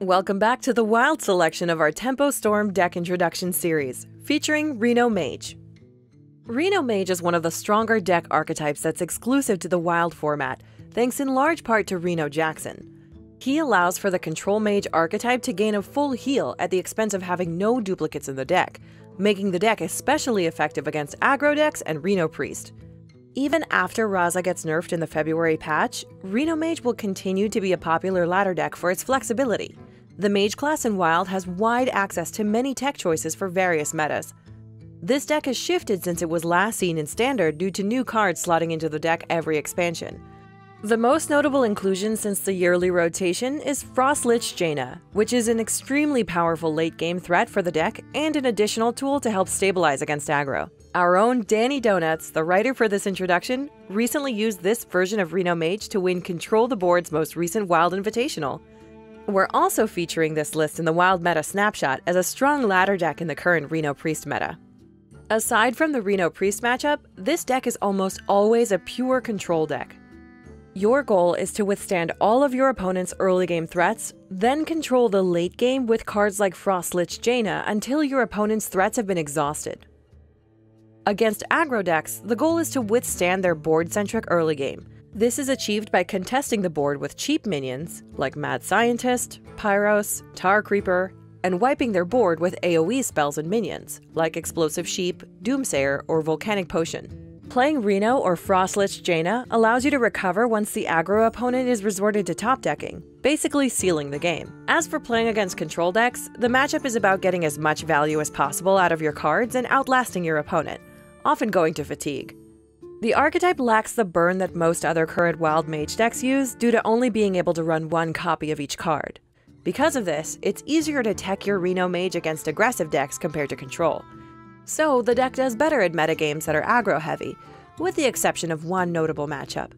Welcome back to the wild selection of our Tempo Storm deck introduction series, featuring Reno Mage. Reno Mage is one of the stronger deck archetypes that's exclusive to the wild format, thanks in large part to Reno Jackson. He allows for the Control Mage archetype to gain a full heal at the expense of having no duplicates in the deck, making the deck especially effective against aggro decks and Reno Priest. Even after Raza gets nerfed in the February patch, Reno Mage will continue to be a popular ladder deck for its flexibility. The Mage class in Wild has wide access to many tech choices for various metas. This deck has shifted since it was last seen in Standard due to new cards slotting into the deck every expansion. The most notable inclusion since the yearly rotation is Frostlich Jaina, which is an extremely powerful late-game threat for the deck and an additional tool to help stabilize against aggro. Our own Danny Donuts, the writer for this introduction, recently used this version of Reno Mage to win Control the Board's most recent Wild Invitational. We're also featuring this list in the Wild Meta Snapshot as a strong ladder deck in the current Reno Priest meta. Aside from the Reno Priest matchup, this deck is almost always a pure control deck. Your goal is to withstand all of your opponent's early game threats, then control the late game with cards like Frostlich Jaina until your opponent's threats have been exhausted. Against aggro decks, the goal is to withstand their board-centric early game. This is achieved by contesting the board with cheap minions, like Mad Scientist, Pyros, Tar Creeper, and wiping their board with AoE spells and minions, like Explosive Sheep, Doomsayer, or Volcanic Potion. Playing Reno or Frostlich Jaina allows you to recover once the aggro opponent is resorted to top decking, basically sealing the game. As for playing against control decks, the matchup is about getting as much value as possible out of your cards and outlasting your opponent, often going to fatigue. The archetype lacks the burn that most other current Wild Mage decks use due to only being able to run one copy of each card. Because of this, it's easier to tech your Reno Mage against aggressive decks compared to Control. So the deck does better at metagames that are aggro-heavy, with the exception of one notable matchup.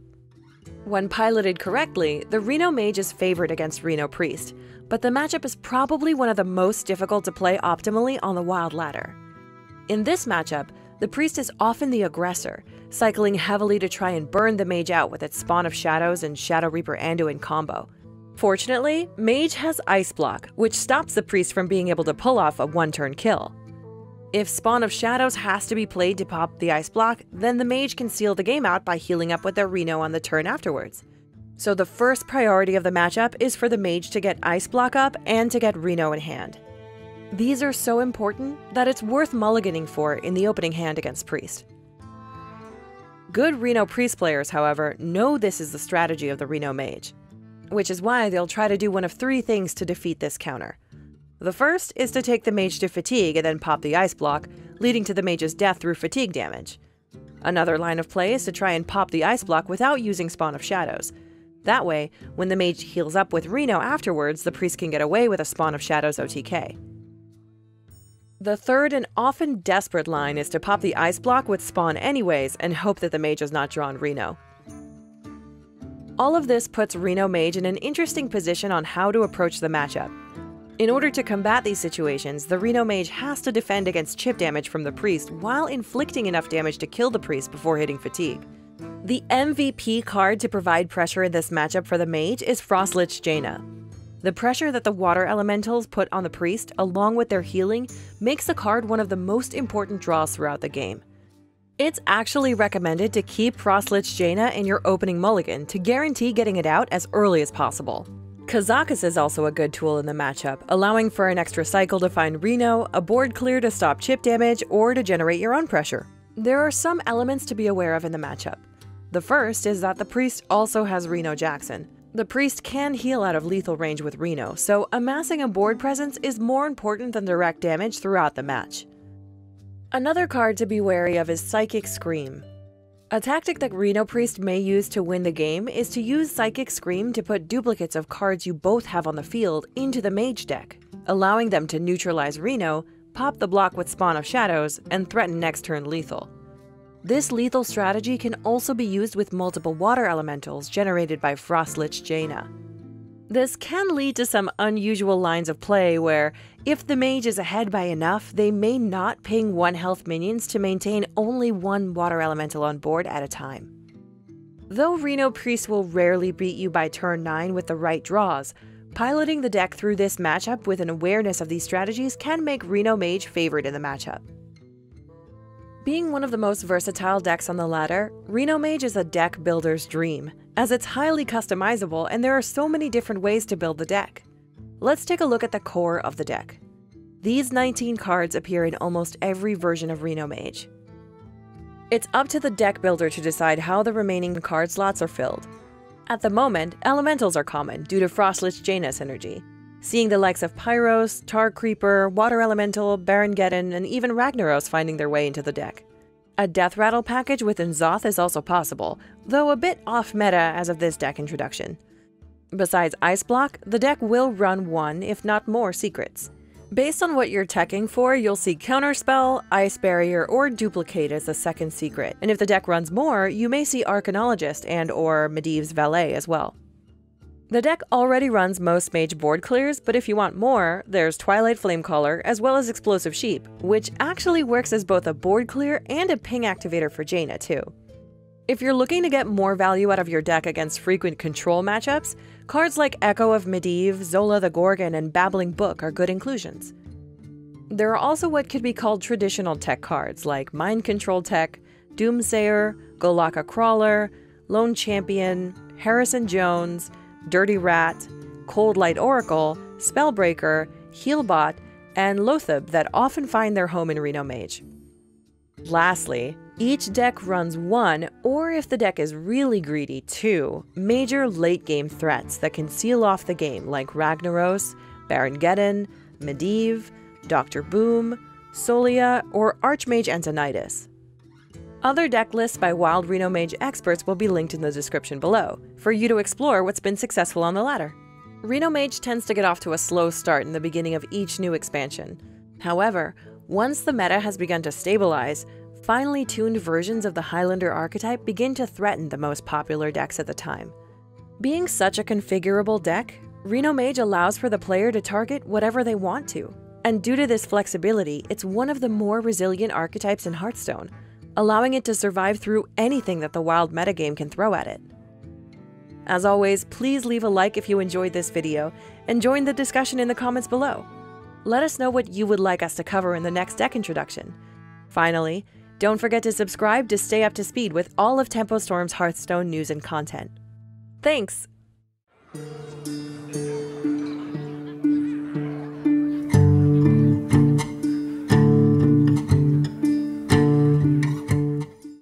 When piloted correctly, the Reno Mage is favored against Reno Priest, but the matchup is probably one of the most difficult to play optimally on the Wild ladder. In this matchup, the Priest is often the aggressor, cycling heavily to try and burn the Mage out with its Spawn of Shadows and Shadow Reaper Anduin combo. Fortunately, Mage has Ice Block, which stops the Priest from being able to pull off a one-turn kill. If Spawn of Shadows has to be played to pop the Ice Block, then the Mage can seal the game out by healing up with their Reno on the turn afterwards. So the first priority of the matchup is for the Mage to get Ice Block up and to get Reno in hand. These are so important that it's worth mulliganing for in the opening hand against Priest. Good Reno Priest players, however, know this is the strategy of the Reno Mage, which is why they'll try to do one of three things to defeat this counter. The first is to take the Mage to fatigue and then pop the Ice Block, leading to the Mage's death through fatigue damage. Another line of play is to try and pop the Ice Block without using Spawn of Shadows. That way, when the Mage heals up with Reno afterwards, the Priest can get away with a Spawn of Shadows OTK. The third and often desperate line is to pop the Ice Block with Spawn anyways and hope that the Mage has not drawn Reno. All of this puts Reno Mage in an interesting position on how to approach the matchup. In order to combat these situations, the Reno Mage has to defend against chip damage from the Priest while inflicting enough damage to kill the Priest before hitting fatigue. The MVP card to provide pressure in this matchup for the Mage is Frostlich Jaina. The pressure that the water elementals put on the Priest, along with their healing, makes the card one of the most important draws throughout the game. It's actually recommended to keep Frostlich Jaina in your opening mulligan to guarantee getting it out as early as possible. Kazakus is also a good tool in the matchup, allowing for an extra cycle to find Reno, a board clear to stop chip damage, or to generate your own pressure. There are some elements to be aware of in the matchup. The first is that the Priest also has Reno Jackson. The Priest can heal out of lethal range with Reno, so amassing a board presence is more important than direct damage throughout the match. Another card to be wary of is Psychic Scream. A tactic that Reno Priest may use to win the game is to use Psychic Scream to put duplicates of cards you both have on the field into the Mage deck, allowing them to neutralize Reno, pop the block with Spawn of Shadows, and threaten next turn lethal. This lethal strategy can also be used with multiple water elementals generated by Frostlich Jaina. This can lead to some unusual lines of play where, if the Mage is ahead by enough, they may not ping 1 health minions to maintain only one water elemental on board at a time. Though Reno Priest will rarely beat you by turn 9 with the right draws, Piloting the deck through this matchup with an awareness of these strategies can make Reno Mage favored in the matchup. Being one of the most versatile decks on the ladder, Reno Mage is a deck builder's dream, as it's highly customizable and there are so many different ways to build the deck. Let's take a look at the core of the deck. These 19 cards appear in almost every version of Reno Mage. It's up to the deck builder to decide how the remaining card slots are filled. At the moment, elementals are common due to Frostlich Jaina synergy, seeing the likes of Pyros, Tar Creeper, Water Elemental, Barangeddon, and even Ragnaros finding their way into the deck. A Death Rattle package with N'Zoth is also possible, though a bit off-meta as of this deck introduction. Besides Ice Block, the deck will run one, if not more, secrets. Based on what you're teching for, you'll see Counterspell, Ice Barrier, or Duplicate as the second secret, and if the deck runs more, you may see Arcanologist and/or Medivh's Valet as well. The deck already runs most Mage board clears, but if you want more, there's Twilight Flamecaller as well as Explosive Sheep, which actually works as both a board clear and a ping activator for Jaina too. If you're looking to get more value out of your deck against frequent control matchups, cards like Echo of Medivh, Zola the Gorgon, and Babbling Book are good inclusions. There are also what could be called traditional tech cards like Mind Control Tech, Doomsayer, Golakka Crawler, Lone Champion, Harrison Jones, Dirty Rat, Cold Light Oracle, Spellbreaker, Healbot, and Lotheb that often find their home in Reno Mage. Lastly, each deck runs one, or if the deck is really greedy, two, major late-game threats that can seal off the game like Ragnaros, Barangeddon, Medivh, Dr. Boom, Solia, or Archmage Antonidas. Other deck lists by Wild Reno Mage experts will be linked in the description below, for you to explore what's been successful on the ladder. Reno Mage tends to get off to a slow start in the beginning of each new expansion. However, once the meta has begun to stabilize, finely tuned versions of the Highlander archetype begin to threaten the most popular decks at the time. Being such a configurable deck, Reno Mage allows for the player to target whatever they want to, and due to this flexibility, it's one of the more resilient archetypes in Hearthstone, allowing it to survive through anything that the wild metagame can throw at it. As always, please leave a like if you enjoyed this video, and join the discussion in the comments below. Let us know what you would like us to cover in the next deck introduction. Finally, don't forget to subscribe to stay up to speed with all of Tempo Storm's Hearthstone news and content. Thanks!